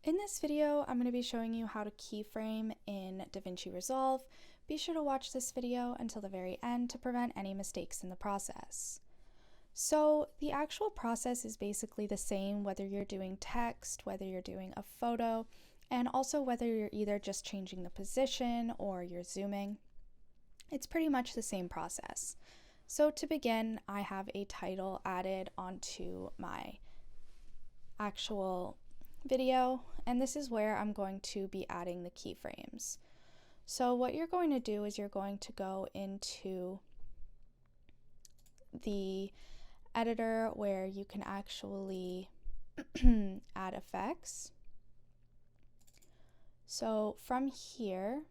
In this video, I'm going to be showing you how to keyframe in Davinci Resolve. Be sure to watch this video until the very end to prevent any mistakes in the process. So the actual process is basically the same whether you're doing text, whether you're doing a photo, and also whether you're either just changing the position or you're zooming. It's pretty much the same process. So to begin, I have a title added onto my actual video, and this is where I'm going to be adding the keyframes. So what you're going to do is you're going to go into the editor where you can actually add effects. So from here,